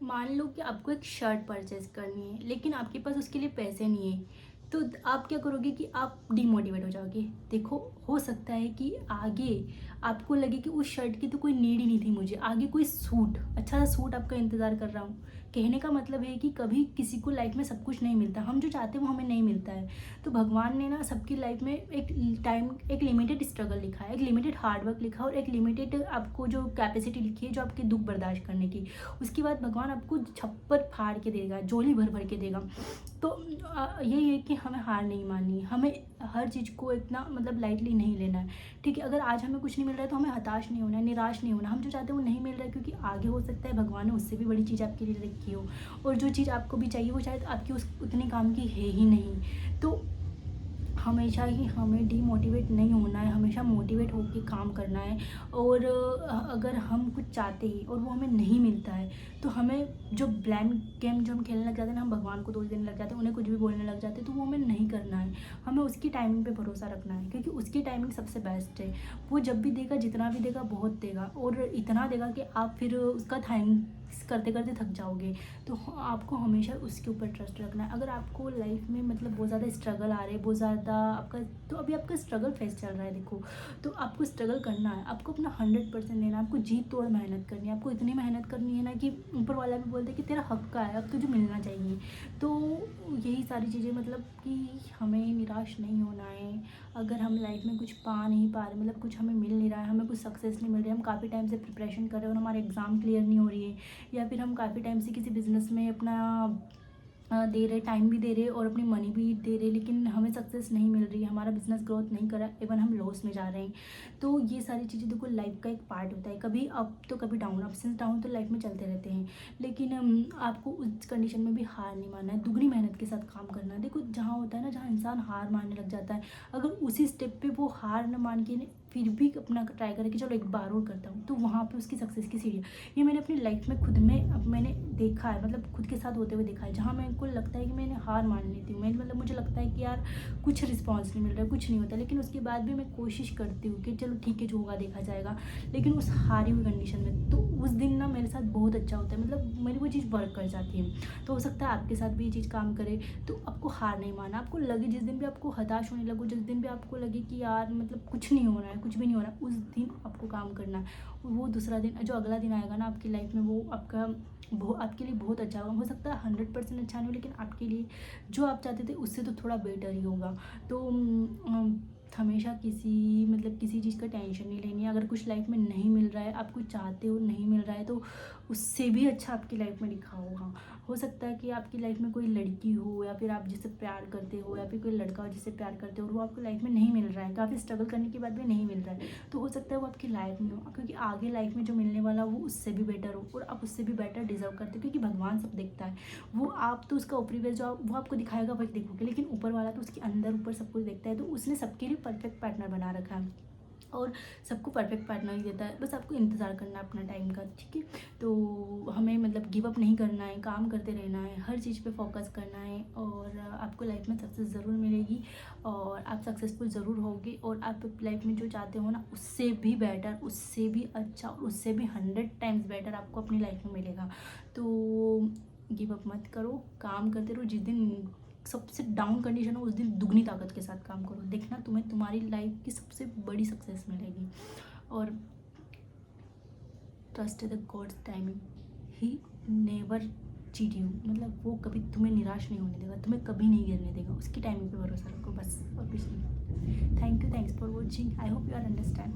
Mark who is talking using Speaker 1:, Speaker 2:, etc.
Speaker 1: मान लो कि आपको एक शर्ट परचेज़ करनी है, लेकिन आपके पास उसके लिए पैसे नहीं है, तो आप क्या करोगे कि आप डिमोटिवेट हो जाओगे। देखो, हो सकता है कि आगे आपको लगे कि उस शर्ट की तो कोई नीड ही नहीं थी मुझे, आगे कोई सूट, अच्छा सा सूट आपका इंतज़ार कर रहा हूँ। कहने का मतलब है कि कभी किसी को लाइफ में सब कुछ नहीं मिलता, हम जो चाहते हैं वो हमें नहीं मिलता है। तो भगवान ने ना सबकी लाइफ में एक टाइम, एक लिमिटेड स्ट्रगल लिखा है, एक लिमिटेड हार्ड वर्क लिखा है और एक लिमिटेड आपको जो कैपेसिटी लिखी है जो आपके दुःख बर्दाश्त करने की। उसके बाद भगवान आपको छप्पर फाड़ के देगा, झोली भर भर के देगा। तो यही है कि हमें हार नहीं माननी है, हमें हर चीज़ को इतना मतलब लाइटली नहीं लेना है। ठीक है, अगर आज हमें कुछ नहीं मिल रहा है तो हमें हताश नहीं होना है, निराश नहीं होना। हम जो चाहते हैं वो नहीं मिल रहा है, क्योंकि आगे हो सकता है भगवान ने उससे भी बड़ी चीज़ आपके लिए रखी हो, और जो चीज़ आपको भी चाहिए वो शायद आपकी उस उतनी काम की है ही नहीं। तो हमेशा ही हमें डीमोटिवेट नहीं होना है, हमेशा मोटिवेट होके काम करना है। और अगर हम कुछ चाहते हैं और वो हमें नहीं मिलता है, तो हमें जो ब्लेम गेम जो हम खेलने लग जाते हैं ना, हम भगवान को दोष देने लग जाते हैं, उन्हें कुछ भी बोलने लग जाते हैं, तो वो हमें नहीं करना है। हमें उसकी टाइमिंग पे भरोसा रखना है, क्योंकि उसकी टाइमिंग सबसे बेस्ट है। वो जब भी देगा, जितना भी देगा बहुत देगा, और इतना देगा कि आप फिर उसका थैंक्स करते करते थक जाओगे। तो आपको हमेशा उसके ऊपर ट्रस्ट रखना है। अगर आपको लाइफ में मतलब बहुत ज़्यादा स्ट्रगल आ रहे हैं, बहुत ज़्यादा आपका, तो अभी आपका स्ट्रगल फेस चल रहा है, देखो, तो आपको स्ट्रगल करना है, आपको अपना 100% देना है, आपको जी तोड़ मेहनत करनी है, आपको इतनी मेहनत करनी है ना कि ऊपर वाला भी बोलते कि तेरा हक का है, अब तुझे मिलना चाहिए। तो यही सारी चीज़ें, मतलब कि हमें निराश नहीं होना है। अगर हम लाइफ में कुछ पा नहीं पा रहे, मतलब कुछ हमें मिल नहीं रहा है, हमें कुछ सक्सेस नहीं मिल रही है, हम काफ़ी टाइम से प्रिपरेशन कर रहे हैं और हमारे एग्ज़ाम क्लियर नहीं हो रही है, या फिर हम काफ़ी टाइम से किसी बिज़नेस में अपना दे रहे, टाइम भी दे रहे और अपनी मनी भी दे रहे, लेकिन हमें सक्सेस नहीं मिल रही है, हमारा बिजनेस ग्रोथ नहीं कर रहा, इवन हम लॉस में जा रहे हैं। तो ये सारी चीज़ें देखो लाइफ का एक पार्ट होता है, कभी अप तो कभी डाउन, अप्स एंड डाउन तो लाइफ में चलते रहते हैं। लेकिन आपको उस कंडीशन में भी हार नहीं मानना है, दुगनी मेहनत के साथ काम करना है। देखो, जहाँ होता है ना, जहाँ इंसान हार मानने लग जाता है, अगर उसी स्टेप पे वो हार न मान के फिर भी अपना ट्राई करे कि चलो एक बार और करता हूँ, तो वहाँ पे उसकी सक्सेस की सीढ़ी। ये मैंने अपनी लाइफ में खुद में अब मैंने देखा है, मतलब खुद के साथ होते हुए देखा है। जहाँ मेरे को लगता है कि मैंने हार मान लेती हूँ, मैं मतलब मुझे लगता है कि यार कुछ रिस्पॉन्स नहीं मिल रहा है, कुछ नहीं होता, लेकिन उसके बाद भी मैं कोशिश करती हूँ कि चलो ठीक है, जो होगा देखा जाएगा। लेकिन उस हारी हुई कंडीशन में तो उस दिन ना मेरे साथ बहुत अच्छा होता है, मतलब मेरी वो चीज़ वर्क कर जाती है। तो हो सकता है आपके साथ भी ये चीज़ काम करे। तो आपको हार नहीं माना, आपको लगे जिस दिन भी आपको हताश होने लगो, जिस दिन भी आपको लगे कि यार मतलब कुछ नहीं हो रहा है, कुछ भी नहीं हो रहा है, उस दिन आपको काम करना है। वो दूसरा दिन, जो अगला दिन आएगा ना आपकी लाइफ में, वो आपके लिए बहुत अच्छा होगा। हो सकता है 100% अच्छा नहीं हो, लेकिन आपके लिए जो आप चाहते थे उससे तो थोड़ा बेटर ही होगा। तो हमेशा किसी चीज़ का टेंशन नहीं लेनी है। अगर कुछ लाइफ में नहीं मिल रहा है, आप कुछ चाहते हो नहीं मिल रहा है, तो उससे भी अच्छा आपकी लाइफ में लिखा होगा। हो सकता है कि आपकी लाइफ में कोई लड़की हो, या फिर आप जिससे प्यार करते हो, या फिर कोई लड़का हो जिससे प्यार करते हो, और वो आपको लाइफ में नहीं मिल रहा है, काफ़ी स्ट्रगल करने के बाद भी नहीं मिल रहा है, तो हो सकता है वो आपकी लाइफ में हो, क्योंकि आगे लाइफ में जो मिलने वाला वो उससे भी बेटर हो, और आप उससे भी बेटर डिजर्व करते हो, क्योंकि भगवान सब देखता है। वो आप तो उसका ऊपरी बेस जो वो आपको दिखाएगा वही देखोगे, लेकिन ऊपर वाला तो उसके अंदर ऊपर सब कुछ देखता है। तो उसने सबके लिए परफेक्ट पार्टनर बना रखा है, और सबको परफेक्ट पार्टनर ही देता है, बस आपको इंतज़ार करना है अपना टाइम का। ठीक है, तो हमें मतलब गिव अप नहीं करना है, काम करते रहना है, हर चीज़ पे फोकस करना है, और आपको लाइफ में सक्सेस ज़रूर मिलेगी, और आप सक्सेसफुल ज़रूर होगे, और आप लाइफ में जो चाहते हो ना, उससे भी बेटर, उससे भी अच्छा, और उससे भी 100 टाइम्स बेटर आपको अपनी लाइफ में मिलेगा। तो गिव अप मत करो, काम करते रहो। जिस दिन सबसे डाउन कंडीशन हो, उस दिन दुगनी ताकत के साथ काम करो, देखना तुम्हें तुम्हारी लाइफ की सबसे बड़ी सक्सेस मिलेगी। और trust the gods timing, he never cheat you, मतलब वो कभी तुम्हें निराश नहीं होने देगा, तुम्हें कभी नहीं गिरने देगा, उसकी टाइमिंग पे भरोसा रखो बस, और कुछ नहीं। Thank you, thanks for watching, I hope you are understand.